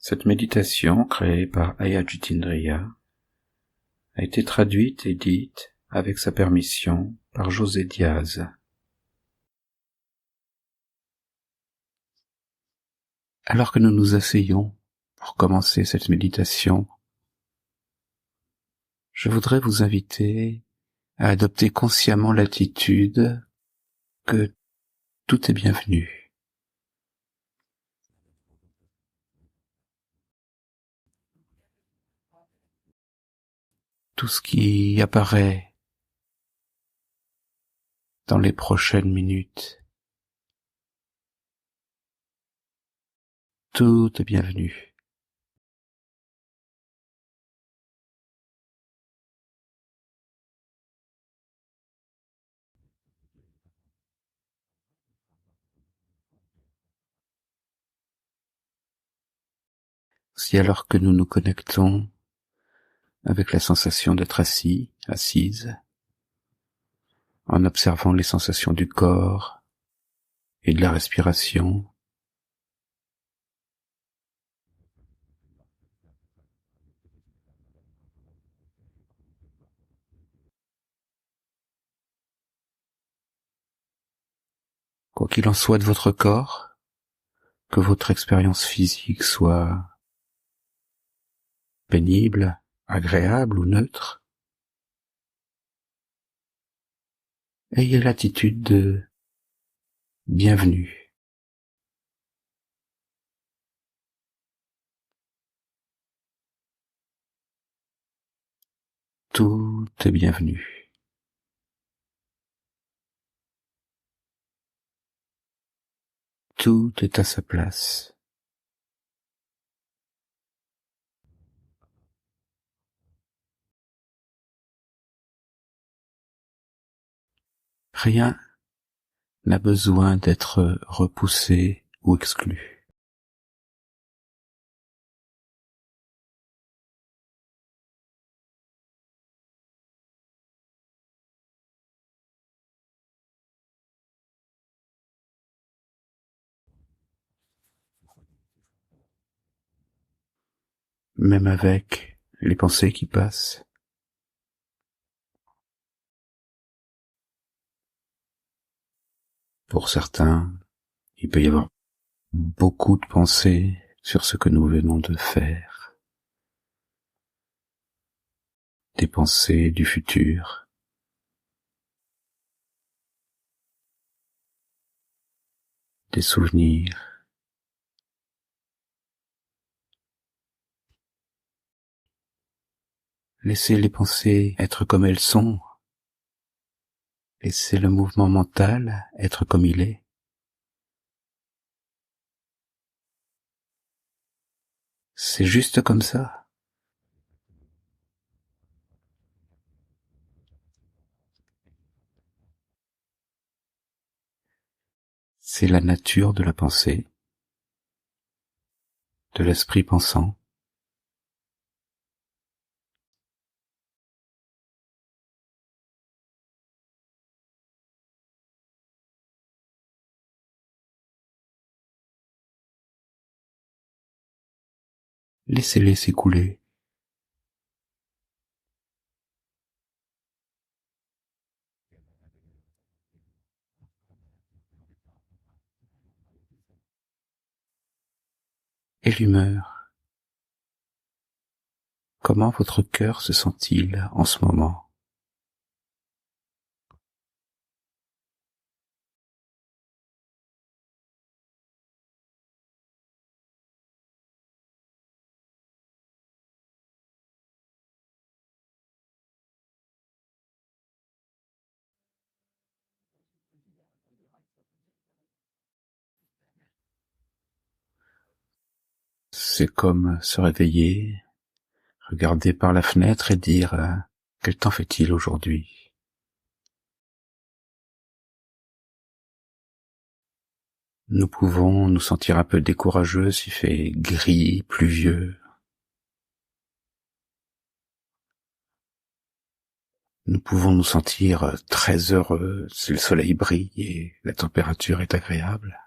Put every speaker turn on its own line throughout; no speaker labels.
Cette méditation, créée par Aya Jutindriya, a été traduite et dite, avec sa permission, par José Diaz. Alors que nous nous asseyons pour commencer cette méditation, je voudrais vous inviter à adopter consciemment l'attitude que tout est bienvenu. Tout ce qui apparaît dans les prochaines minutes, tout est bienvenu. Si alors que nous nous connectons avec la sensation d'être assis, assise, en observant les sensations du corps et de la respiration, quoi qu'il en soit de votre corps, que votre expérience physique soit pénible, agréable ou neutre, ayez l'attitude de bienvenue. Tout est bienvenu. Tout est à sa place. Rien n'a besoin d'être repoussé ou exclu. Même avec les pensées qui passent. Pour certains, il peut y avoir beaucoup de pensées sur ce que nous venons de faire. Des pensées du futur. Des souvenirs. Laissez les pensées être comme elles sont. Laissez le mouvement mental être comme il est. C'est juste comme ça. C'est la nature de la pensée, de l'esprit pensant. Laissez-les s'écouler. Et l'humeur. Comment votre cœur se sent-il en ce moment ? C'est comme se réveiller, regarder par la fenêtre et dire quel temps fait-il aujourd'hui ? Nous pouvons nous sentir un peu décourageux s'il fait gris, pluvieux. Nous pouvons nous sentir très heureux si le soleil brille et la température est agréable.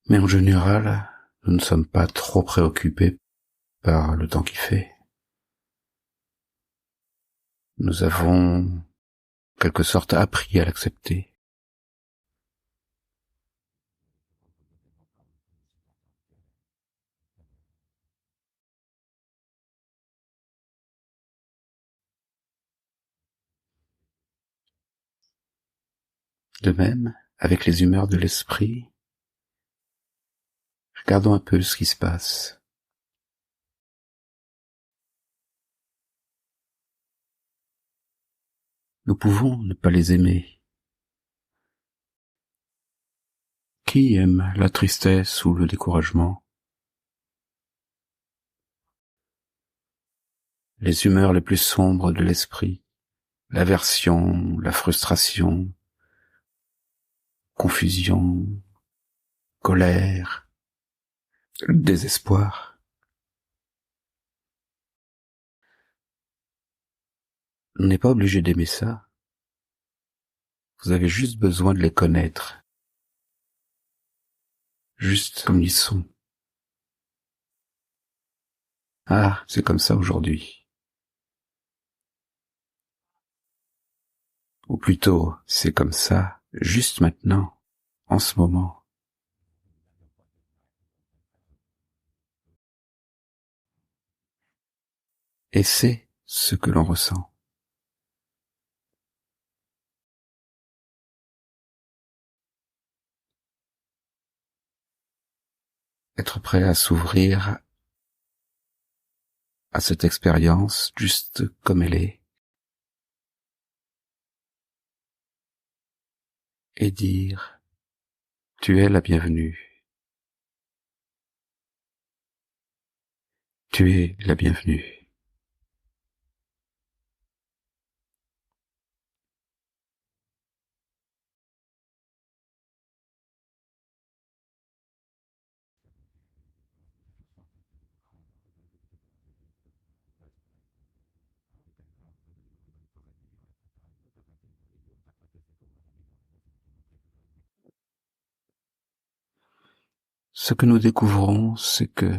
Mais en général, nous ne sommes pas trop préoccupés par le temps qu'il fait. Nous avons, en quelque sorte, appris à l'accepter. De même, avec les humeurs de l'esprit, regardons un peu ce qui se passe. Nous pouvons ne pas les aimer. Qui aime la tristesse ou le découragement? Les humeurs les plus sombres de l'esprit, l'aversion, la frustration, confusion, colère, le désespoir. On n'est pas obligé d'aimer ça. Vous avez juste besoin de les connaître, juste comme ils sont. Ah, c'est comme ça aujourd'hui. Ou plutôt, c'est comme ça, juste maintenant, en ce moment. Et c'est ce que l'on ressent. Être prêt à s'ouvrir à cette expérience juste comme elle est. Et dire, tu es la bienvenue. Tu es la bienvenue. Ce que nous découvrons, c'est que,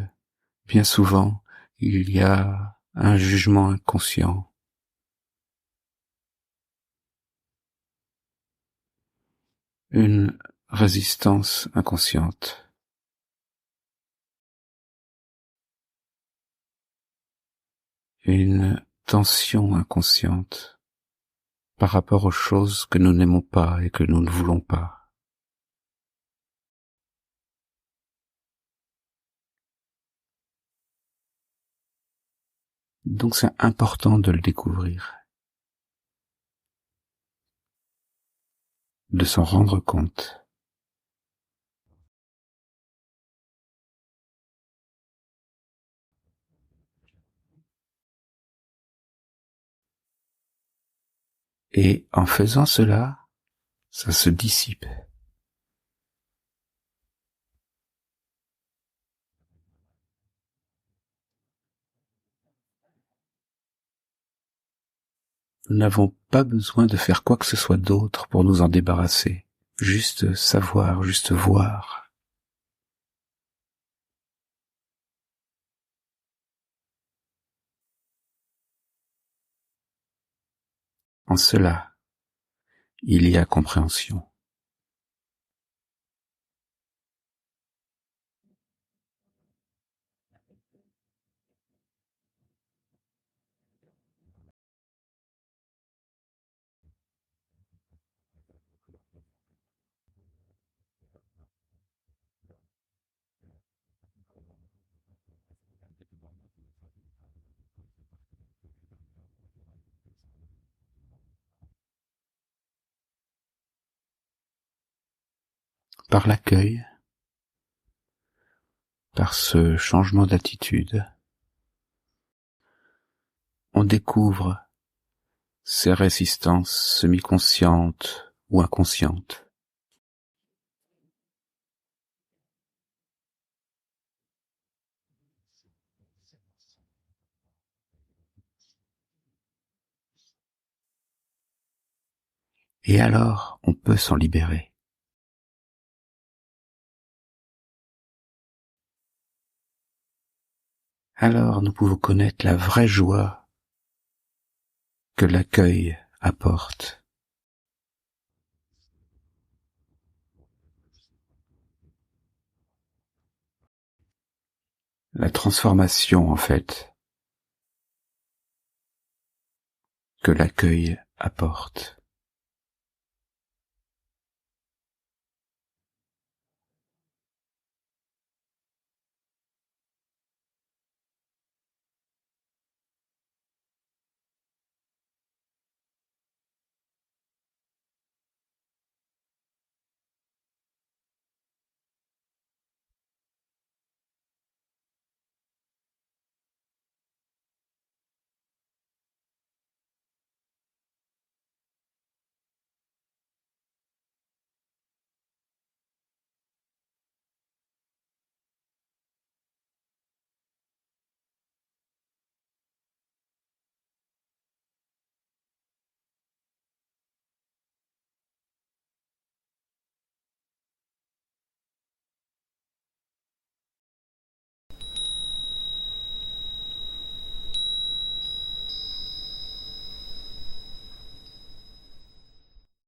bien souvent, il y a un jugement inconscient, une résistance inconsciente, une tension inconsciente par rapport aux choses que nous n'aimons pas et que nous ne voulons pas. Donc c'est important de le découvrir, de s'en rendre compte. Et en faisant cela, ça se dissipe. Nous n'avons pas besoin de faire quoi que ce soit d'autre pour nous en débarrasser. Juste savoir, juste voir. En cela, il y a compréhension. Par l'accueil, par ce changement d'attitude, on découvre ces résistances semi-conscientes ou inconscientes. Et alors, on peut s'en libérer. alors nous pouvons connaître la vraie joie que l'accueil apporte. La transformation, en fait, que l'accueil apporte.